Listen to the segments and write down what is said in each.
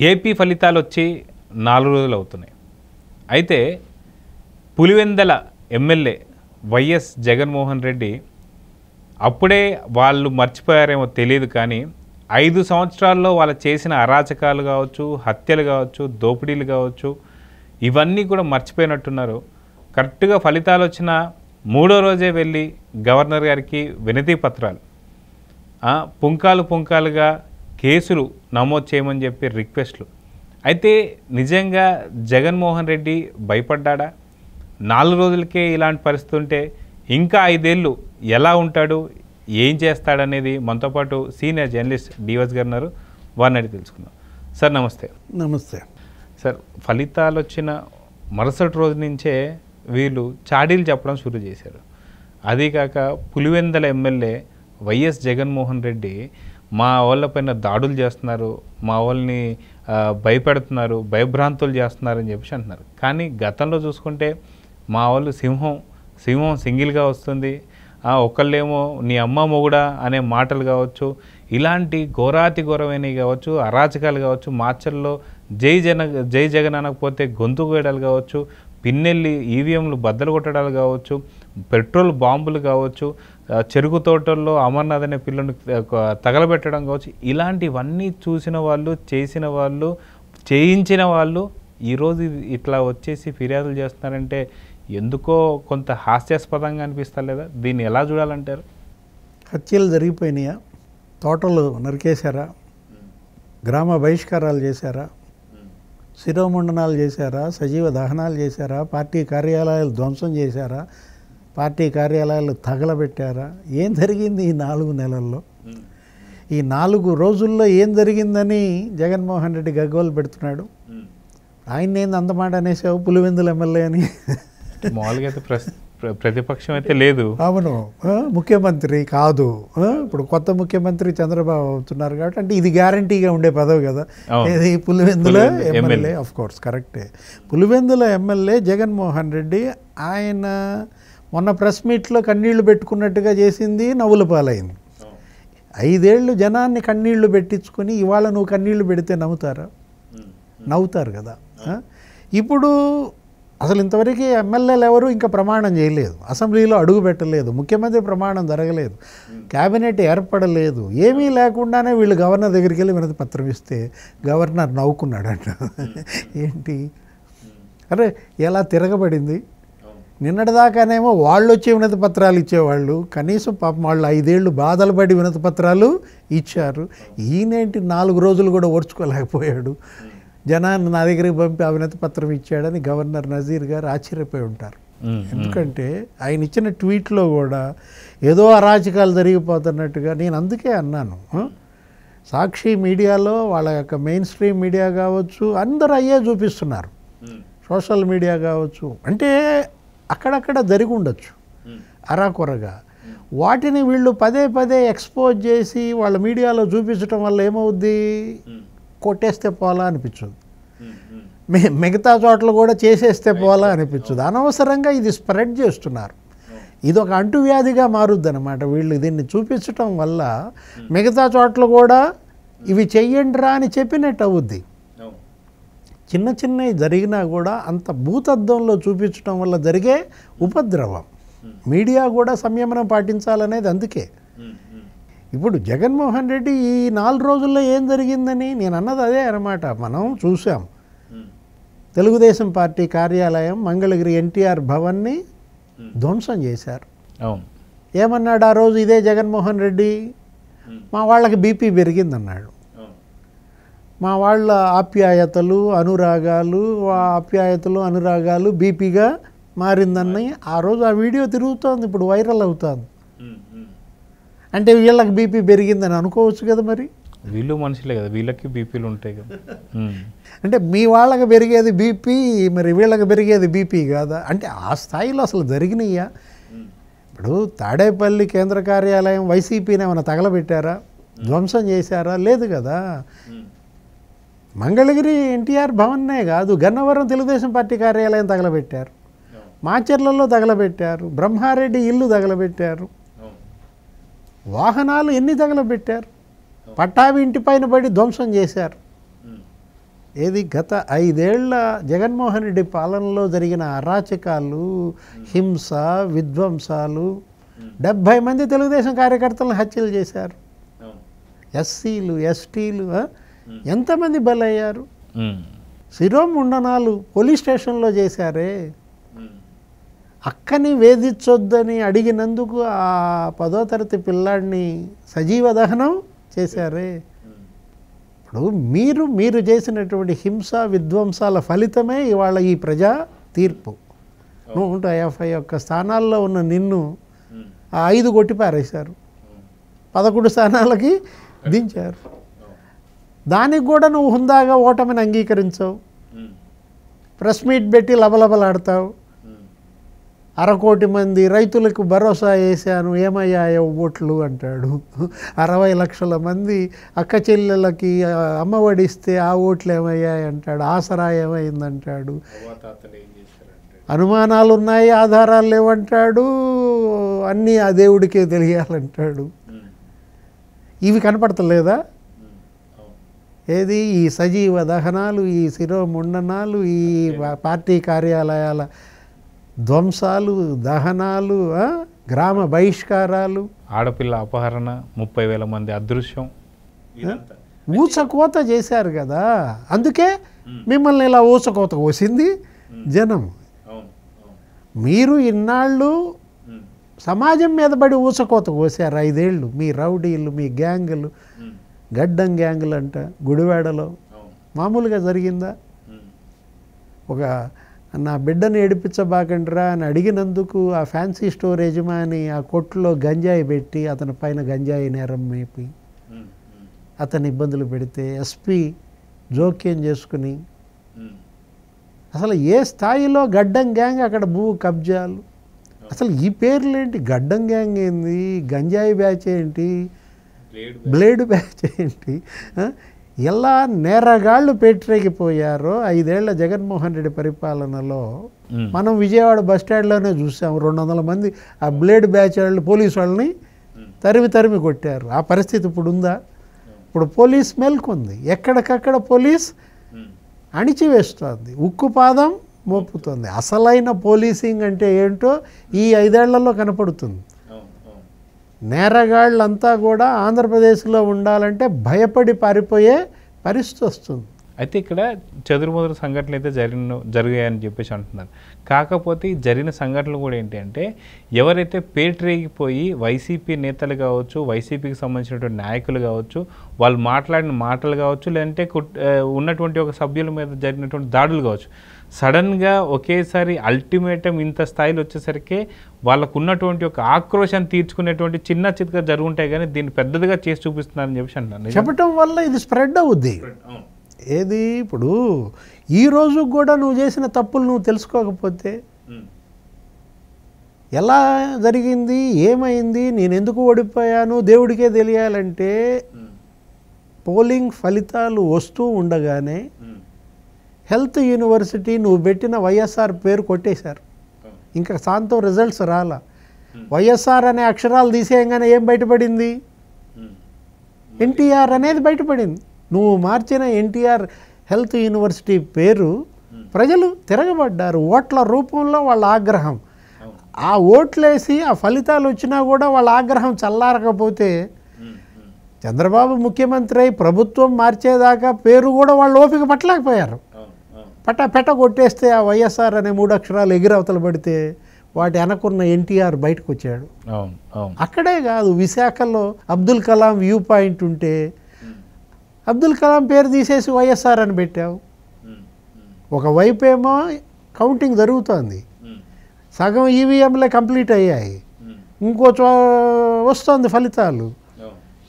AP ఫలితాలు వచ్చి 4 రోజులు అవుతున్నాయి. అయితే పులివెందల ఎమ్మెల్యే వైఎస్ జగన్మోహన్ రెడ్డి అప్పుడే వాళ్ళు మర్చిపోయారేమో తెలియదు, కానీ 5 సంవత్సరాల్లో వాళ్ళు చేసిన అరాచకాలు కావచ్చు, హత్యలు కావచ్చు, దోపిడీలు కావచ్చు, ఇవన్నీ కూడా మర్చిపోయినట్టున్నారు. కరెక్ట్గా ఫలితాలు వచ్చిన 3వ రోజే వెళ్ళి గవర్నర్ గారికి వినతి పత్రాలు, పుంకాలుగా కేసులు నమోదు చేయమని చెప్పి రిక్వెస్ట్లు. అయితే నిజంగా జగన్మోహన్ రెడ్డి భయపడ్డా? 4 రోజులకే ఇలాంటి పరిస్థితి ఉంటే ఇంకా 5 ఏళ్ళు ఎలా ఉంటాడు, ఏం చేస్తాడనేది మనతో పాటు సీనియర్ జర్నలిస్ట్ డివస్ గారు ఉన్నారు, వారిని అడిగి తెలుసుకుందాం. సార్ నమస్తే. నమస్తే సార్. ఫలితాలు వచ్చిన మరుసటి రోజు నుంచే వీళ్ళు చాడీలు చెప్పడం షురూ చేశారు. అదీ కాక పులివెందల ఎమ్మెల్యే వైఎస్ జగన్మోహన్ రెడ్డి మా వాళ్ళపైన దాడులు చేస్తున్నారు, మా వాళ్ళని భయపెడుతున్నారు, భయభ్రాంతులు చేస్తున్నారని చెప్పేసి అంటున్నారు. కానీ గతంలో చూసుకుంటే మా వాళ్ళు సింహం సింగిల్గా వస్తుంది, ఒకళ్ళేమో నీ అమ్మ మొగుడా అనే మాటలు కావచ్చు, ఇలాంటి ఘోరాతి ఘోరమైనవి కావచ్చు, అరాచకాలు కావచ్చు, మార్చల్లో జై జగన్ అనకపోతే గొంతు వేయడాలు కావచ్చు, పిన్నెల్లి ఈవీఎంలు బద్దలు కొట్టడాలు కావచ్చు, పెట్రోల్ బాంబులు కావచ్చు, చెరుకు తోటల్లో అమర్నాథ్ అనే పిల్లని తగలబెట్టడం కావచ్చు, ఇలాంటివన్నీ చూసిన వాళ్ళు, చేసిన వాళ్ళు, చేయించిన వాళ్ళు ఈరోజు ఇట్లా వచ్చేసి ఫిర్యాదులు చేస్తున్నారంటే ఎందుకో కొంత హాస్యాస్పదంగా అనిపిస్తా లేదా? దీన్ని ఎలా చూడాలంటారు? హత్యలు జరిగిపోయినాయా? తోటలు నరికేశారా? గ్రామ బహిష్కారాలు చేశారా? శిరోముండనాలు చేశారా? సజీవ దహనాలు చేశారా? పార్టీ కార్యాలయాలు ధ్వంసం చేశారా? పార్టీ కార్యాలయాలు తగలబెట్టారా? ఏం జరిగింది ఈ 4 నెలల్లో? ఈ 4 రోజుల్లో ఏం జరిగిందని జగన్మోహన్ రెడ్డి గగ్గోలు పెడుతున్నాడు. ఆయన ఏంది అంతమాట అనేసావు పులివెందుల ఎమ్మెల్యే అని? మామూలుగా అయితే ప్రతిపక్షం అయితే లేదు. అవును, ముఖ్యమంత్రి కాదు. ఇప్పుడు కొత్త ముఖ్యమంత్రి చంద్రబాబు అవుతున్నారు కాబట్టి అంటే ఇది గ్యారంటీగా ఉండే పదవి కదా. ఇది పులివెందుల ఎమ్మెల్యే. ఆఫ్ కోర్స్ కరెక్టే. పులివెందుల ఎమ్మెల్యే జగన్మోహన్ రెడ్డి ఆయన మొన్న ప్రెస్ మీట్లో కన్నీళ్లు పెట్టుకున్నట్టుగా చేసింది నవ్వుల పాలైంది. 5 ఏళ్ళు జనాన్ని కన్నీళ్లు పెట్టించుకొని ఇవాళ నువ్వు కన్నీళ్లు పెడితే నవ్వుతారా? నవ్వుతారు కదా. ఇప్పుడు అసలు ఇంతవరకు ఎమ్మెల్యేలు ఎవరు ఇంకా ప్రమాణం చేయలేదు, అసెంబ్లీలో అడుగు పెట్టలేదు, ముఖ్యమంత్రి ప్రమాణం జరగలేదు, క్యాబినెట్ ఏర్పడలేదు, ఏమీ లేకుండానే వీళ్ళు గవర్నర్ దగ్గరికి వెళ్ళి వినతి పత్రం ఇస్తే గవర్నర్ నవ్వుకున్నాడంట. ఏంటి అరే ఎలా తిరగబడింది? నిన్నటిదాకానేమో వాళ్ళు వచ్చి వినతి పత్రాలు ఇచ్చేవాళ్ళు, కనీసం పాపం వాళ్ళు 5 ఏళ్ళు బాధలు పడి వినతి పత్రాలు ఇచ్చారు. ఈయనేంటి 4 రోజులు కూడా ఓర్చుకోలేకపోయాడు, జనాన్ని నా దగ్గరికి పంపి అవినతి పత్రం ఇచ్చాడని గవర్నర్ నజీర్ గారు ఆశ్చర్యపోయి ఉంటారు. ఎందుకంటే ఆయన ఇచ్చిన ట్వీట్లో కూడా ఏదో అరాచకాలు జరిగిపోతున్నట్టుగా నేను అందుకే అన్నాను. సాక్షి మీడియాలో వాళ్ళ యొక్క మెయిన్ స్ట్రీమ్ మీడియా కావచ్చు అందరూ అయ్యే చూపిస్తున్నారు, సోషల్ మీడియా కావచ్చు, అంటే అక్కడక్కడ జరిగి ఉండొచ్చు అరాకొరగా. వాటిని వీళ్ళు పదే ఎక్స్పోజ్ చేసి వాళ్ళ మీడియాలో చూపించడం వల్ల ఏమవుద్ది, కొట్టేస్తే పోలా అనిపించదు, మిగతా చోట్ల కూడా చేసేస్తే పోలా అనిపించదు. అనవసరంగా ఇది స్ప్రెడ్ చేస్తున్నారు. ఇది ఒక అంటువ్యాధిగా మారుద్ది అనమాట. వీళ్ళు దీన్ని చూపించటం వల్ల మిగతా చోట్ల కూడా ఇవి చెయ్యండిరా అని చెప్పినట్టు అవుద్ది. చిన్నవి జరిగినా కూడా అంత భూతద్దంలో చూపించడం వల్ల జరిగే ఉపద్రవం. మీడియా కూడా సంయమనం పాటించాలనేది అందుకే. ఇప్పుడు జగన్మోహన్ రెడ్డి ఈ 4 రోజుల్లో ఏం జరిగిందని నేను అన్నది అదే అన్నమాట. మనం చూసాం, తెలుగుదేశం పార్టీ కార్యాలయం మంగళగిరి ఎన్టీఆర్ భవన్ని ధ్వంసం చేశారు. ఏమన్నాడు ఆ రోజు ఇదే జగన్మోహన్ రెడ్డి? మా వాళ్ళకి బీపీ పెరిగిందన్నాడు. మా వాళ్ళ ఆప్యాయతలు అనురాగాలు బీపీగా మారిందని ఆ రోజు ఆ వీడియో తిరుగుతోంది, ఇప్పుడు వైరల్ అవుతుంది. అంటే వీళ్ళకి బీపీ పెరిగిందని అనుకోవచ్చు కదా. మరి వీళ్ళు మనుషులే కదా, వీళ్ళకి బీపీలు ఉంటాయి కదా. అంటే మీ వాళ్ళకి పెరిగేది బీపీ, మరి వీళ్ళకి పెరిగేది బీపీ కాదా? అంటే ఆ స్థాయిలో అసలు జరిగినాయా? ఇప్పుడు తాడేపల్లి కేంద్ర కార్యాలయం వైసీపీని ఏమైనా తగలబెట్టారా, ధ్వంసం చేశారా? లేదు కదా. మంగళగిరి ఎన్టీఆర్ భవన్నే కాదు, గన్నవరం తెలుగుదేశం పార్టీ కార్యాలయం తగలబెట్టారు, మాచర్లలో తగలబెట్టారు, బ్రహ్మారెడ్డి ఇల్లు తగలబెట్టారు, వాహనాలు ఎన్ని తగలబెట్టారు, పట్టాభి ఇంటి పైన పడి ధ్వంసం చేశారు. ఏది గత 5 ఏళ్ల జగన్మోహన్ రెడ్డి పాలనలో జరిగిన అరాచకాలు, హింస, విధ్వంసాలు, 70 మంది తెలుగుదేశం కార్యకర్తలను హత్యలు చేశారు. ఎస్సీలు, ఎస్టీలు ఎంతమంది బలయ్యారు? శిరోముండనాలు పోలీస్ స్టేషన్లో చేశారే. అక్కని వేధించొద్దని అడిగినందుకు ఆ 10వ తరగతి పిల్లాడిని సజీవ దహనం చేశారే. ఇప్పుడు మీరు చేసినటువంటి హింస విధ్వంసాల ఫలితమే ఇవాళ ఈ ప్రజా తీర్పు. 151 స్థానాల్లో ఉన్న నిన్ను ఆ 5 కొట్టిపారేశారు, 11 స్థానాలకి దించారు. దానికి కూడా నువ్వు హుందాగా ఓటమిని అంగీకరించావు, ప్రెస్ మీట్ పెట్టి లబలబలాడతావు. 1/2 కోటి మంది రైతులకు భరోసా వేశాను, ఏమయ్యాయో ఓట్లు అంటాడు. 60 లక్షల మంది అక్క చెల్లెలకి అమ్మఒడిస్తే ఆ ఓట్లు ఏమయ్యాయి అంటాడు. ఆసరా ఏమైందంటాడు. అనుమానాలు ఉన్నాయి, ఆధారాలు లేవంటాడు. అన్నీ ఆ దేవుడికే తెలియాలంటాడు. ఇవి కనపడతలేదా? ఏది ఈ సజీవ దహనాలు, ఈ శిరోముండనాలు, ఈ పార్టీ కార్యాలయాల ధ్వంసాలు, దహనాలు, గ్రామ బహిష్కారాలు, ఆడపిల్ల అపహరణ, 30,000 మంది అదృశ్యం, ఊచకోత చేశారు కదా. అందుకే మిమ్మల్ని ఇలా ఊచకోత కోసింది జనం. మీరు ఇన్నాళ్ళు సమాజం మీద పడి ఊచకోత కోసారు 5 ఏళ్ళు. మీ రౌడీలు, మీ గ్యాంగులు, గడ్డం గ్యాంగులు అంట గుడివాడలో మామూలుగా జరిగిందా? ఒక నా బిడ్డను ఏడిపించబాకండిరా అని అడిగినందుకు ఆ ఫ్యాన్సీ స్టోర్ యజమాని ఆ కొట్టులో గంజాయి పెట్టి అతని పైన గంజాయి నేరం మేపి అతని ఇబ్బందులు పెడితే ఎస్పీ జోక్యం చేసుకుని అసలు ఏ స్థాయిలో గడ్డం గ్యాంగ్, అక్కడ భూ కబ్జాలు, అసలు ఈ పేర్లేంటి? గడ్డం గ్యాంగ్ ఏంది, గంజాయి బ్యాచ్ ఏంటి, బ్లేడ్ బ్యాచ్ ఏంటి? ఎలా నేరగాళ్ళు పేటరేగిపోయారో 5 ఏళ్ల జగన్మోహన్ రెడ్డి పరిపాలనలో మనం విజయవాడ బస్ స్టాండ్లోనే చూసాం. 200 మంది ఆ బ్లేడ్ బ్యాచ్ వాళ్ళు పోలీసు వాళ్ళని తరిమి కొట్టారు. ఆ పరిస్థితి ఇప్పుడు ఉందా? ఇప్పుడు పోలీస్ మేల్కొంది, ఎక్కడికక్కడ పోలీస్ అణిచివేస్తుంది, ఉక్కుపాదం మోపుతుంది. అసలైన పోలీసింగ్ అంటే ఏంటో ఈ 5 ఏళ్లలో కనపడుతుంది. నేరగాళ్ళంతా కూడా ఆంధ్రప్రదేశ్లో ఉండాలంటే భయపడి పారిపోయే పరిస్థితి వస్తుంది. అయితే ఇక్కడ చెదురుమదురు సంఘటనలు అయితే జరిగాయని చెప్పేసి అంటున్నారు. కాకపోతే ఈ జరిగిన సంఘటనలు కూడా ఏంటి అంటే, ఎవరైతే పేటరేగిపోయి వైసీపీ నేతలు కావచ్చు, వైసీపీకి సంబంధించినటువంటి నాయకులు కావచ్చు, వాళ్ళు మాట్లాడిన మాటలు కావచ్చు, లేదంటే ఉన్నటువంటి ఒక సభ్యుల మీద జరిగినటువంటి దాడులు కావచ్చు, సడన్గా ఒకేసారి అల్టిమేటం ఇంత స్థాయిలో వచ్చేసరికి వాళ్ళకు ఉన్నటువంటి ఒక ఆక్రోశాన్ని తీర్చుకునేటువంటి చిన్న చితక జరుగుంటాయి, కానీ దీన్ని పెద్దదిగా చేసి చూపిస్తున్నారని చెప్పేసి అంటున్నారు. చెప్పటం వల్ల ఇది స్ప్రెడ్ అవుద్ది. ఏది ఇప్పుడు ఈ రోజు కూడా నువ్వు చేసిన తప్పులు నువ్వు తెలుసుకోకపోతే ఎలా జరిగింది, ఏమైంది, నేను ఎందుకు ఓడిపోయాను దేవుడికే తెలియాలంటే పోలింగ్ ఫలితాలు వస్తూ ఉండగానే హెల్త్ యూనివర్సిటీ నువ్వు పెట్టిన వైఎస్ఆర్ పేరు కొట్టేశారు. ఇంకా శాంతం రిజల్ట్స్ రాలా. వైఎస్ఆర్ అనే అక్షరాలు తీసేయంగానే ఏం బయటపడింది? ఎన్టీఆర్ అనేది బయటపడింది. నువ్వు మార్చిన ఎన్టీఆర్ హెల్త్ యూనివర్సిటీ పేరు ప్రజలు తిరగబడ్డారు. ఓట్ల రూపంలో వాళ్ళ ఆగ్రహం, ఆ ఓట్లేసి ఆ ఫలితాలు వచ్చినా కూడా వాళ్ళ ఆగ్రహం చల్లారకపోతే చంద్రబాబు ముఖ్యమంత్రి అయి ప్రభుత్వం మార్చేదాకా పేరు కూడా వాళ్ళు ఓపిక పట్టలేకపోయారు. పెట్ట కొట్టేస్తే ఆ వైఎస్ఆర్ అనే 3 అక్షరాలు ఎగిరవతలు పడితే వాటి వెనకున్న ఎన్టీఆర్ బయటకు వచ్చాడు. అక్కడే కాదు, విశాఖలో అబ్దుల్ కలాం వ్యూ పాయింట్ ఉంటే అబ్దుల్ కలాం పేరు తీసేసి వైఎస్ఆర్ అని పెట్టావు. ఒకవైపు ఏమో కౌంటింగ్ జరుగుతోంది, సగం ఈవీఎంలే కంప్లీట్ అయ్యాయి, ఇంకో వస్తుంది ఫలితాలు.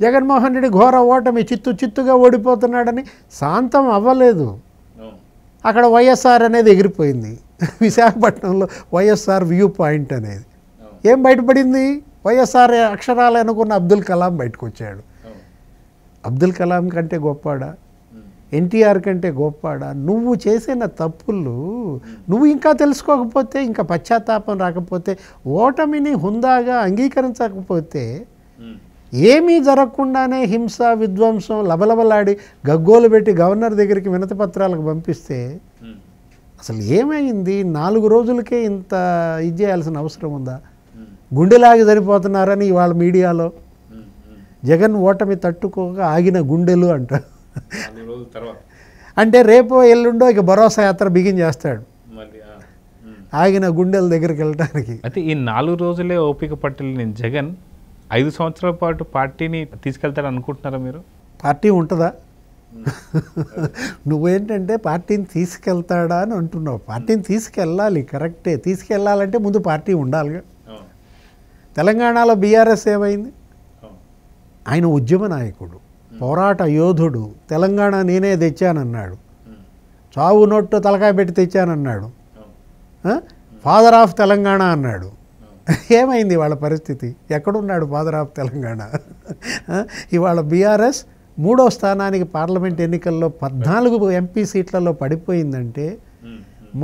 జగన్మోహన్ రెడ్డి ఘోర ఓటమి, చిత్తుగా ఓడిపోతున్నాడని శాంతం అవ్వలేదు. అక్కడ వైఎస్ఆర్ అనేది ఎగిరిపోయింది. విశాఖపట్నంలో వైఎస్ఆర్ వ్యూ పాయింట్ అనేది ఏం బయటపడింది? వైఎస్ఆర్ అక్షరాలు అనుకున్న అబ్దుల్ కలాం బయటకు వచ్చాడు. అబ్దుల్ కలాం కంటే గొప్పాడా? ఎన్టీఆర్ కంటే గొప్పాడా? నువ్వు చేసిన తప్పులు నువ్వు ఇంకా తెలుసుకోకపోతే, ఇంకా పశ్చాత్తాపం రాకపోతే, ఓటమిని హుందాగా అంగీకరించకపోతే ఏమీ జరగకుండానే హింస విధ్వంసం లబలబలాడి గగ్గోలు పెట్టి గవర్నర్ దగ్గరికి వినతి పత్రాలకు పంపిస్తే అసలు ఏమైంది? 4 రోజులకే ఇంత ఇది చేయాల్సిన అవసరం ఉందా? గుండెలాగి సరిపోతున్నారని ఇవాళ మీడియాలో జగన్ ఓటమి తట్టుకోక ఆగిన గుండెలు అంట. అంటే రేపో ఎల్లుండో ఇక భరోసా యాత్ర బిగిన్ చేస్తాడు ఆగిన గుండెల దగ్గరికి వెళ్ళడానికి. అయితే ఈ 4 రోజులే ఓపిక పట్టలేని జగన్ 5 సంవత్సరాల పాటు పార్టీని తీసుకెళ్తాడని అనుకుంటున్నారా మీరు? పార్టీ ఉంటుందా? నువ్వేంటంటే పార్టీని తీసుకెళ్తాడా అని అంటున్నావు. పార్టీని తీసుకెళ్ళాలి, కరెక్టే. తీసుకెళ్ళాలంటే ముందు పార్టీ ఉండాలిగా. తెలంగాణలో బీఆర్ఎస్ ఏమైంది? ఆయన ఉద్యమ నాయకుడు, పోరాట యోధుడు. తెలంగాణ నేనే తెచ్చానన్నాడు, చావు నొట్టు తలకాయ పెట్టి తెచ్చానన్నాడు, ఫాదర్ ఆఫ్ తెలంగాణ అన్నాడు. ఏమైంది వాళ్ళ పరిస్థితి? ఎక్కడున్నాడు ఫాదర్ ఆఫ్ తెలంగాణ? ఇవాళ బీఆర్ఎస్ 3వ స్థానానికి పార్లమెంట్ ఎన్నికల్లో 14 ఎంపీ సీట్లలో పడిపోయిందంటే,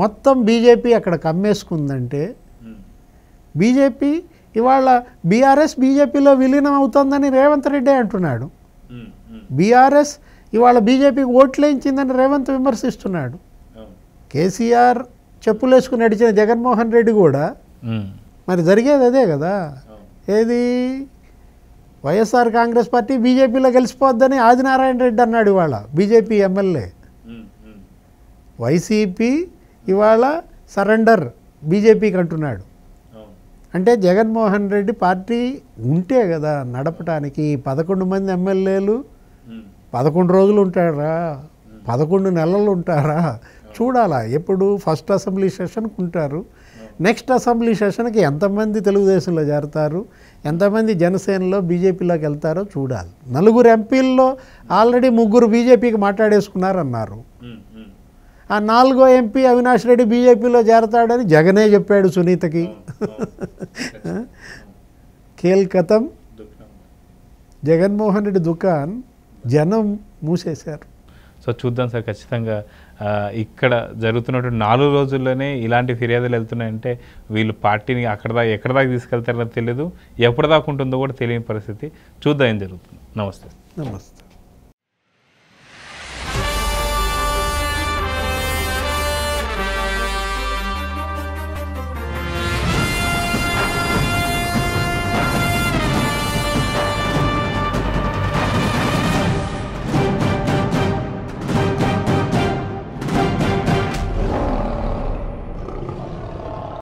మొత్తం బీజేపీ అక్కడ కమ్మేసుకుందంటే, బీజేపీ ఇవాళ బీఆర్ఎస్ బీజేపీలో విలీనం అవుతుందని రేవంత్ రెడ్డి అంటున్నాడు. బీఆర్ఎస్ ఇవాళ బీజేపీకి ఓట్లేయించిందని రేవంత్ విమర్శిస్తున్నాడు. కేసీఆర్ చెప్పులేసుకుని నడిచిన జగన్మోహన్ రెడ్డి కూడా మరి జరిగేది అదే కదా. ఏది వైఎస్ఆర్ కాంగ్రెస్ పార్టీ బీజేపీలో గెలిచిపోద్దని ఆదినారాయణ రెడ్డి అన్నాడు ఇవాళ, బీజేపీ ఎమ్మెల్యే. వైసీపీ ఇవాళ సరెండర్ బీజేపీకి అంటున్నాడు. అంటే జగన్మోహన్ రెడ్డి పార్టీ ఉంటే కదా నడపటానికి. 11 మంది ఎమ్మెల్యేలు 11 రోజులు ఉంటారా? 11 నెలలు ఉంటారా? చూడాలా. ఎప్పుడు ఫస్ట్ అసెంబ్లీ సెషన్కి ఉంటారు, నెక్స్ట్ అసెంబ్లీ సెషన్కి ఎంతమంది తెలుగుదేశంలో చేరతారు, ఎంతమంది జనసేనలో బీజేపీలోకి వెళ్తారో చూడాలి. 4 ఎంపీల్లో ఆల్రెడీ 3 బీజేపీకి మాట్లాడేసుకున్నారన్నారు. ఆ 4వ ఎంపీ అవినాష్ రెడ్డి బీజేపీలో చేరతాడని జగనే చెప్పాడు సునీతకి. కేల్కతం జగన్మోహన్ రెడ్డి దుకాన్ జనం మూసేశారు. సో చూద్దాం సార్, ఖచ్చితంగా ఇక్కడ జరుగుతున్నటువంటి 4 రోజుల్లోనే ఇలాంటి ఫిర్యాదులు వెళ్తున్నాయంటే వీళ్ళు పార్టీని ఎక్కడ దాకా తీసుకెళ్తారో తెలియదు, ఎప్పటిదాకా ఉంటుందో కూడా తెలియని పరిస్థితి. చూద్దాం ఏం జరుగుతుంది. నమస్తే. నమస్తే.